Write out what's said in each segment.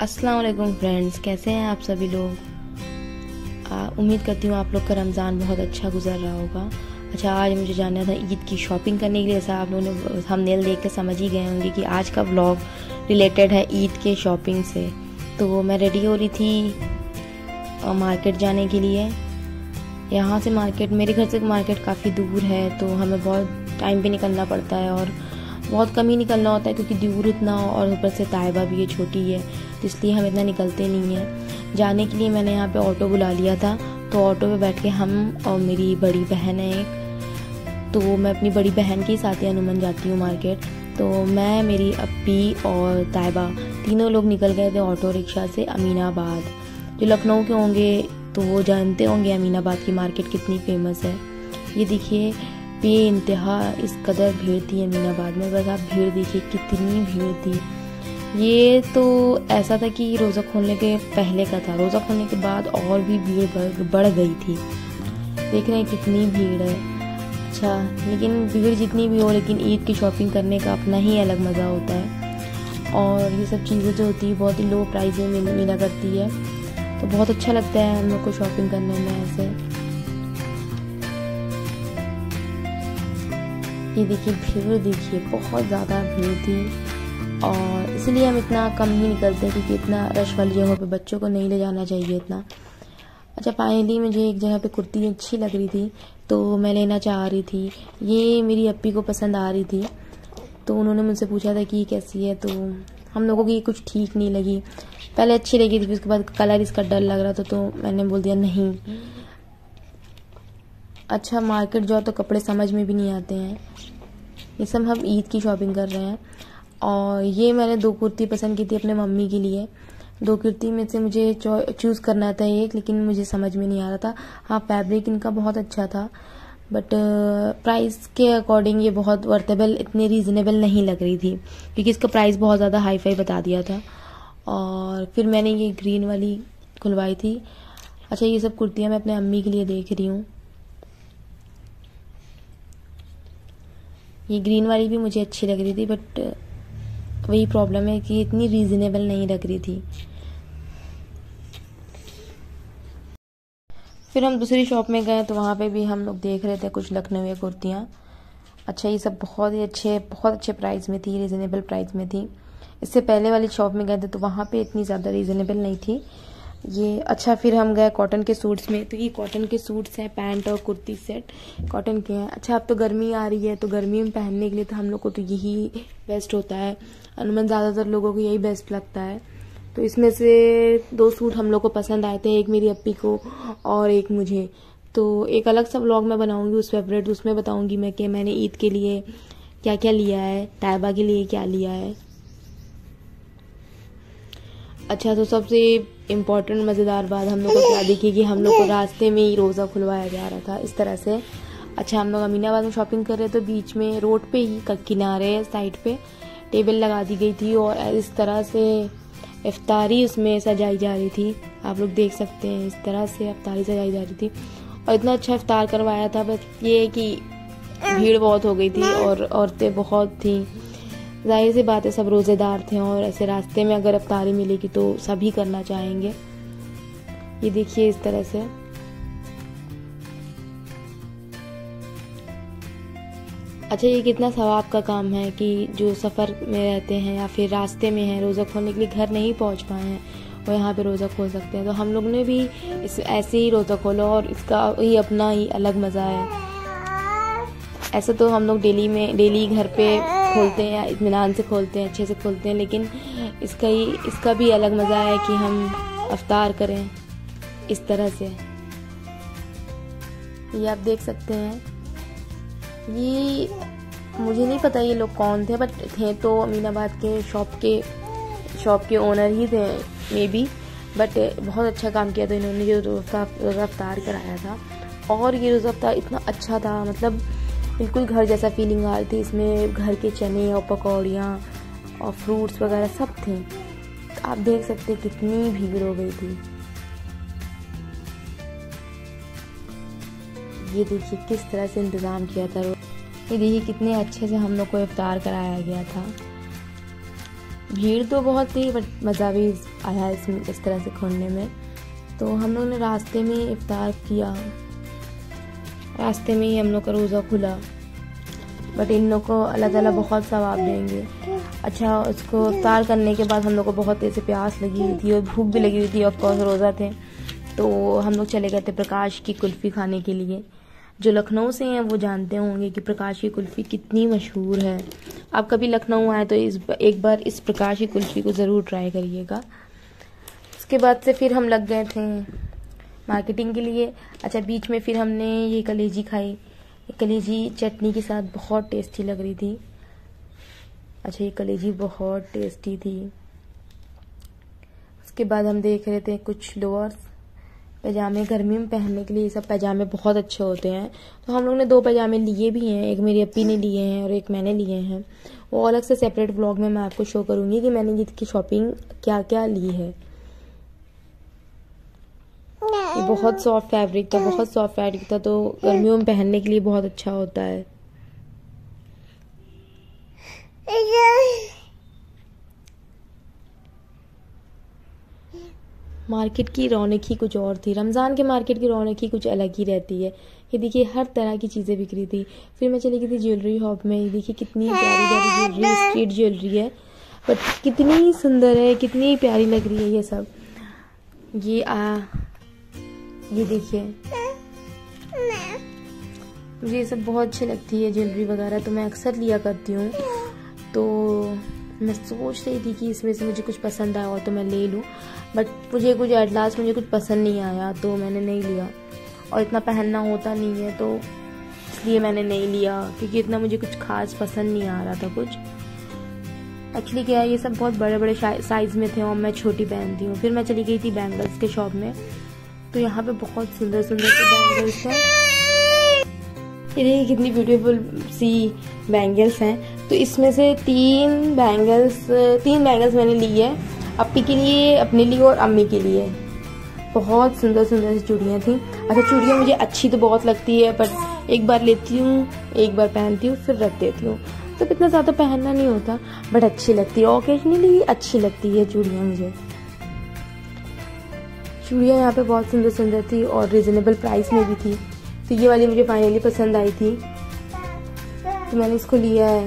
अस्सलाम वालेकुम फ्रेंड्स, कैसे हैं आप सभी लोग। उम्मीद करती हूँ आप लोग का रमज़ान बहुत अच्छा गुजर रहा होगा। अच्छा, आज मुझे जाना था ईद की शॉपिंग करने के लिए। ऐसा आप लोगों ने थंबनेल देख कर समझ ही गए होंगे कि आज का व्लॉग रिलेटेड है ईद के शॉपिंग से। तो मैं रेडी हो रही थी मार्केट जाने के लिए। यहाँ से मार्केट, मेरे घर से मार्केट काफ़ी दूर है, तो हमें बहुत टाइम पे निकलना पड़ता है और बहुत कम ही निकलना होता है क्योंकि दूर इतना, और ऊपर से ताइबा भी ये छोटी है, तो इसलिए हम इतना निकलते नहीं हैं। जाने के लिए मैंने यहाँ पे ऑटो बुला लिया था, तो ऑटो पे बैठ के हम और मेरी बड़ी बहन है एक, तो मैं अपनी बड़ी बहन के साथ ही अनुमन जाती हूँ मार्केट। तो मैं, मेरी अप्पी और ताइबा तीनों लोग निकल गए थे ऑटो रिक्शा से अमीनाबाद। जो लखनऊ के होंगे तो वो जानते होंगे अमीनाबाद की मार्केट कितनी फेमस है। ये देखिए बेइंतहा इस कदर भीड़ थी अमीनाबाद में, बस आप भीड़ देखिए कितनी भीड़ थी। ये तो ऐसा था कि रोज़ा खोलने के पहले का था, रोज़ा खोलने के बाद और भी भीड़ बढ़ गई थी। देख रहे हैं कितनी भीड़ है। अच्छा, लेकिन भीड़ जितनी भी हो, लेकिन ईद की शॉपिंग करने का अपना ही अलग मज़ा होता है। और ये सब चीज़ें जो होती है बहुत ही लो प्राइस में मिला करती है, तो बहुत अच्छा लगता है हम लोग को शॉपिंग करने में ऐसे। ये देखिए भीड़, देखिए बहुत ज़्यादा भीड़ थी, और इसलिए हम इतना कम ही निकलते हैं क्योंकि इतना रश वाली जगहों पे बच्चों को नहीं ले जाना चाहिए इतना। अच्छा, फाइनली मुझे एक जगह पे कुर्ती अच्छी लग रही थी, तो मैं लेना चाह रही थी। ये मेरी अप्पी को पसंद आ रही थी, तो उन्होंने मुझसे पूछा था कि कैसी है, तो हम लोगों की ये कुछ ठीक नहीं लगी। पहले अच्छी लगी थी, फिर उसके बाद कलर इसका डर लग रहा था, तो मैंने बोल दिया नहीं। अच्छा, मार्केट जाओ तो कपड़े समझ में भी नहीं आते हैं। ये सब हम ईद की शॉपिंग कर रहे हैं। और ये मैंने 2 कुर्ती पसंद की थी अपने मम्मी के लिए। 2 कुर्ती में से मुझे चूज़ करना था एक, लेकिन मुझे समझ में नहीं आ रहा था। हाँ, फैब्रिक इनका बहुत अच्छा था, बट प्राइस के अकॉर्डिंग ये बहुत वर्तेबल, इतनी रीज़नेबल नहीं लग रही थी क्योंकि इसका प्राइस बहुत ज़्यादा हाई फाई बता दिया था। और फिर मैंने ये ग्रीन वाली खुलवाई थी। अच्छा, ये सब कुर्तियाँ मैं अपने अम्मी के लिए देख रही हूँ। ये ग्रीन वाली भी मुझे अच्छी लग रही थी, बट वही प्रॉब्लम है कि इतनी रीज़नेबल नहीं लग रही थी। फिर हम दूसरी शॉप में गए, तो वहाँ पे भी हम लोग देख रहे थे कुछ लखनवी कुर्तियाँ। अच्छा, ये सब बहुत अच्छे प्राइस में थी, रीज़नेबल प्राइस में थी। इससे पहले वाली शॉप में गए थे तो वहाँ पे इतनी ज़्यादा रीज़नेबल नहीं थी ये। अच्छा, फिर हम गए कॉटन के सूट्स में, तो ये कॉटन के सूट्स हैं, पैंट और कुर्ती सेट कॉटन के हैं। अच्छा, अब तो गर्मी आ रही है, तो गर्मी में पहनने के लिए तो हम लोग को तो यही बेस्ट होता है। अनुमान ज़्यादातर लोगों को यही बेस्ट लगता है। तो इसमें से 2 सूट हम लोग को पसंद आए थे, एक मेरी अप्पी को और एक मुझे। तो एक अलग सा व्लॉग मैं बनाऊंगी उस फेवरेट, उसमें बताऊंगी मैं कि मैंने ईद के लिए क्या क्या लिया है, ताइबा के लिए क्या लिया है। अच्छा, तो सबसे इम्पोर्टेंट मज़ेदार बात हम लोग को क्या दिखी कि हम लोग को रास्ते में ही रोज़ा खुलवाया जा रहा था इस तरह से। अच्छा, हम लोग अमीनाबाद में शॉपिंग कर रहे थे, तो बीच में रोड पे ही किनारे साइड पे टेबल लगा दी गई थी और इस तरह से इफ्तारी उसमें सजाई जा रही थी। आप लोग देख सकते हैं इस तरह से इफ्तारी सजाई जा रही थी, और इतना अच्छा इफ्तार करवाया था। बस ये कि भीड़ बहुत हो गई थी और औरतें बहुत थी। जाहिर सी बात है, सब रोज़ेदार थे, और ऐसे रास्ते में अगर इफ्तारी मिलेगी तो सभी करना चाहेंगे। ये देखिए इस तरह से। अच्छा, ये कितना सवाब का काम है कि जो सफ़र में रहते हैं या फिर रास्ते में हैं, रोज़ा खोलने के लिए घर नहीं पहुंच पाए हैं, वो यहाँ पे रोज़ा खोल सकते हैं। तो हम लोग ने भी ऐसे ही रोज़ा खोला, और इसका ही अपना ही अलग मज़ा है। ऐसे तो हम लोग डेली घर पे खोलते हैं या इत्मीनान से खोलते हैं, अच्छे से खोलते हैं, लेकिन इसका भी अलग मज़ा है कि हम इफ्तार करें इस तरह से। ये आप देख सकते हैं। ये मुझे नहीं पता ये लोग कौन थे, बट थे तो अमीनाबाद के शॉप के ओनर ही थे मे बी, बट बहुत अच्छा काम किया था इन्होंने जो रोज़ा इफ्तार कराया था। और ये रोज़ा इफ्तार इतना अच्छा था, मतलब बिल्कुल घर जैसा फीलिंग आ रही थी। इसमें घर के चने और पकौड़ियाँ और फ्रूट्स वगैरह सब थे। तो आप देख सकते हैं कितनी भीड़ हो गई थी। ये देखिए किस तरह से इंतज़ाम किया था। ये देखिए कितने अच्छे से हम लोग को इफ्तार कराया गया था। भीड़ तो बहुत थी बट मज़ा भी आया इस तरह से खोलने में। तो हम लोग ने रास्ते में इफ्तार किया, रास्ते में ही हम लोग का रोज़ा खुला। बट इन लोग को अल्लाह ताला बहुत सवाब देंगे। अच्छा, उसको इफ्तार करने के बाद हम लोग को बहुत तेज़ से प्यास लगी हुई थी और भूख भी लगी हुई थी। ऑफ कोर्स रोज़ा थे, तो हम लोग चले गए थे प्रकाश की कुल्फ़ी खाने के लिए। जो लखनऊ से हैं वो जानते होंगे कि प्रकाश की कुल्फ़ी कितनी मशहूर है। आप कभी लखनऊ आए तो एक बार इस प्रकाश की कुल्फ़ी को ज़रूर ट्राई करिएगा। उसके बाद से फिर हम लग गए थे मार्केटिंग के लिए। अच्छा, बीच में फिर हमने ये कलेजी खाई। कलेजी चटनी के साथ बहुत टेस्टी लग रही थी। अच्छा, ये कलेजी बहुत टेस्टी थी। उसके बाद हम देख रहे थे कुछ लोअर्स, पैजामे गर्मी में पहनने के लिए। ये सब पैजामे बहुत अच्छे होते हैं। तो हम लोग ने 2 पैजामे लिए भी हैं, एक मेरी अपी ने लिए हैं और एक मैंने लिए हैं। वो अलग से सेपरेट व्लॉग में मैं आपको शो करूँगी कि मैंने ईद की शॉपिंग क्या क्या ली है। ये बहुत सॉफ्ट फैब्रिक था, बहुत सॉफ्ट फैब्रिक था, तो गर्मियों में पहनने के लिए बहुत अच्छा होता है। मार्केट की रौनक ही कुछ और थी। रमज़ान के मार्केट की रौनक ही कुछ अलग ही रहती है। ये देखिए हर तरह की चीज़ें बिक रही थी। फिर मैं चली गई थी ज्वेलरी शॉप में। ये देखिए कितनी प्यारी प्यारी ज्वेलरी, स्ट्रीट ज्वेलरी है, बट कितनी सुंदर है, कितनी प्यारी लग रही है ये सब। ये देखिए, मुझे ये सब बहुत अच्छी लगती है ज्वेलरी वगैरह, तो मैं अक्सर लिया करती हूँ। तो मैं सोच रही थी कि इसमें से मुझे कुछ पसंद आया और तो मैं ले लूँ, बट मुझे कुछ एट लास्ट मुझे कुछ पसंद नहीं आया तो मैंने नहीं लिया। और इतना पहनना होता नहीं है तो इसलिए मैंने नहीं लिया, क्योंकि इतना मुझे कुछ खास पसंद नहीं आ रहा था कुछ। एक्चुअली क्या है, ये सब बहुत बड़े बड़े साइज़ में थे और मैं छोटी पहनती हूँ। फिर मैं चली गई थी बैंगल्स के शॉप में, तो यहाँ पे बहुत सुंदर सुंदर से बैंगल्स हैं। ये देखिए कितनी ब्यूटीफुल सी बैंगल्स हैं। तो इसमें से 3 बैंगल्स मैंने ली है, अपी के लिए, अपने लिए और अम्मी के लिए। बहुत सुंदर सुंदर सी चूड़ियाँ थी। अच्छा, चूड़ियाँ मुझे अच्छी तो बहुत लगती है, पर एक बार लेती हूँ, एक बार पहनती हूँ, फिर रख देती हूँ। तो इतना ज़्यादा पहनना नहीं होता, बट अच्छी लगती है। ओकेजनली अच्छी लगती है चूड़ियाँ मुझे। चूड़ियाँ यहाँ पे बहुत सुंदर सुंदर थी और रिजनेबल प्राइस में भी थी। तो ये वाली मुझे फाइनली पसंद आई थी, तो मैंने इसको लिया है।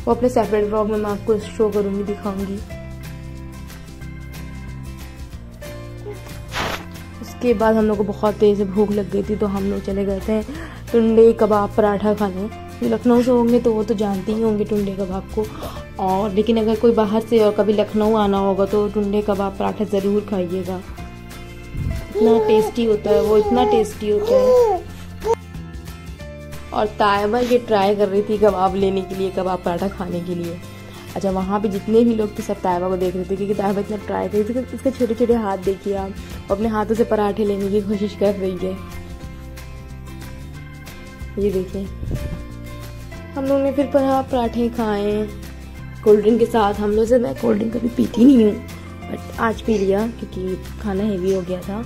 वो अपने सेपरेट ब्लॉग में मैं आपको शो करूँगी, दिखाऊंगी। उसके बाद हम लोग को बहुत तेज़ से भूख लग गई थी, तो हम लोग चले गए थे टुंडे कबाब पराठा खाने। लखनऊ से होंगे तो वो तो जानते ही होंगे टुंडे कबाब को, और लेकिन अगर कोई बाहर से और कभी लखनऊ आना होगा तो टुंडे कबाब पराठा ज़रूर खाइएगा। इतना टेस्टी होता है वो, इतना टेस्टी होता है। और तायबा ये ट्राई कर रही थी कबाब लेने के लिए, कबाब पराठा खाने के लिए। अच्छा, वहाँ पे जितने भी लोग थे सब तायबा को देख रहे थे, क्योंकि तायबा इतना ट्राई कर रही थी। इसके छोटे छोटे हाथ देखिए आप, अपने हाथों से पराठे लेने की कोशिश कर रही है। ये देखिए, हम लोग ने फिर पराठे खाए कोल्ड ड्रिंक के साथ। हम लोग से मैं कोल्ड ड्रिंक कभी पीती नहीं हूँ, बट आज पी लिया क्योंकि खाना हेवी हो गया था।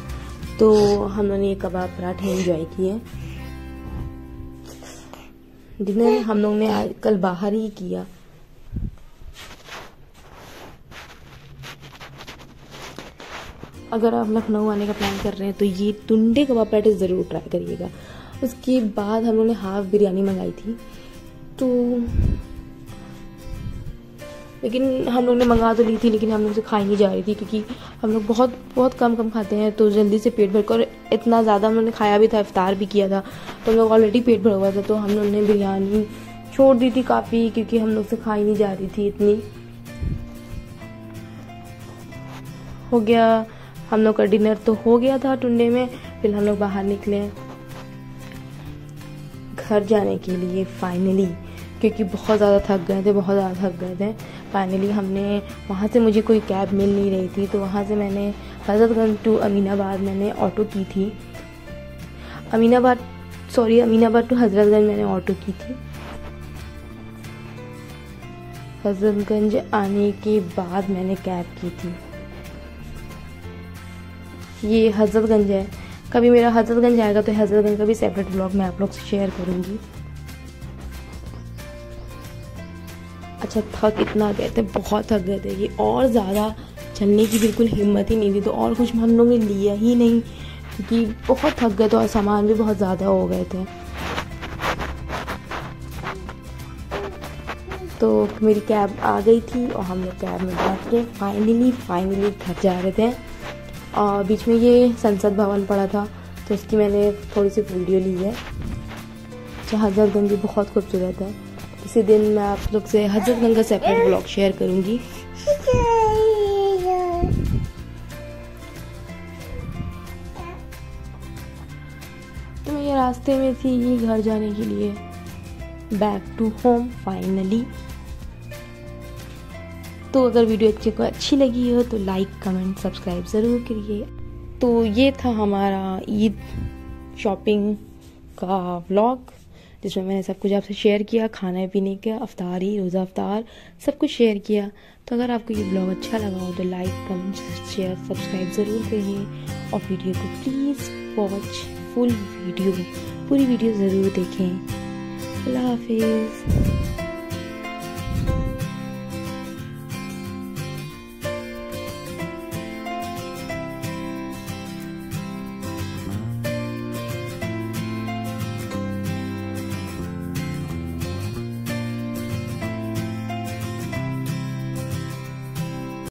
तो हम लोगों ने ये कबाब पराठे एंजॉय किए। डिनर हम लोग ने आज कल बाहर ही किया। अगर आप लखनऊ आने का प्लान कर रहे हैं तो ये टुंडे कबाब पराठे ज़रूर ट्राई करिएगा। उसके बाद हम लोग ने हाफ बिरयानी मंगाई थी, तो लेकिन हम लोग ने मंगा तो ली थी, लेकिन हम लोग से खाई नहीं जा रही थी, क्योंकि हम लोग बहुत बहुत कम खाते हैं, तो जल्दी से पेट भर कर, इतना ज़्यादा हम लोग ने खाया भी था, इफ्तार भी किया था, तो हम लोग ऑलरेडी पेट भरा हुआ था। तो हम लोग ने बिरयानी छोड़ दी थी काफ़ी, क्योंकि हम लोग से खाई नहीं जा रही थी इतनी। हो गया हम लोग का डिनर तो हो गया था टुंडे में। फिर हम लोग बाहर निकले घर जाने के लिए फाइनली, क्योंकि बहुत ज़्यादा थक गए थे। फाइनली हमने वहाँ से, मुझे कोई कैब मिल नहीं रही थी, तो वहाँ से मैंने हज़रतगंज टू अमीनाबाद मैंने ऑटो की थी। अमीनाबाद टू हज़रतगंज मैंने ऑटो की थी। हज़रतगंज आने के बाद मैंने कैब की थी। ये हज़रतगंज है। कभी मेरा हज़रतगंज आएगा तो हज़रतगंज का भी सेपरेट ब्लॉग मैं आप लोग से शेयर करूँगी। अच्छा थक इतना गए थे, बहुत थक गए थे, ये और ज़्यादा चलने की बिल्कुल हिम्मत ही नहीं थी, तो और कुछ हम लोगों ने लिया ही नहीं क्योंकि बहुत थक गए थे और सामान भी बहुत ज़्यादा हो गए थे। तो मेरी कैब आ गई थी और हम लोग कैब में बैठ के फाइनली घर जा रहे थे। और बीच में ये संसद भवन पड़ा था, तो उसकी मैंने थोड़ी सी वीडियो ली है। हजरतगंज भी बहुत खूबसूरत है। किसी दिन मैं आप लोग से हजरतगंज का सेपरेट ब्लॉग शेयर करूँगी। तो मैं ये रास्ते में थी घर जाने के लिए, बैक टू होम फाइनली। तो अगर वीडियो को अच्छी लगी हो तो लाइक कमेंट सब्सक्राइब ज़रूर करिए। तो ये था हमारा ईद शॉपिंग का व्लॉग, जिसमें मैंने सब कुछ आपसे शेयर किया, खाने पीने का, अफ्तारी, रोज़ा अफ्तार, सब कुछ शेयर किया। तो अगर आपको ये ब्लॉग अच्छा लगा हो तो लाइक कमेंट शेयर सब्सक्राइब ज़रूर करिए और वीडियो को प्लीज़ वॉच फुल वीडियो, पूरी वीडियो ज़रूर देखें। अल्लाह हाफिज़।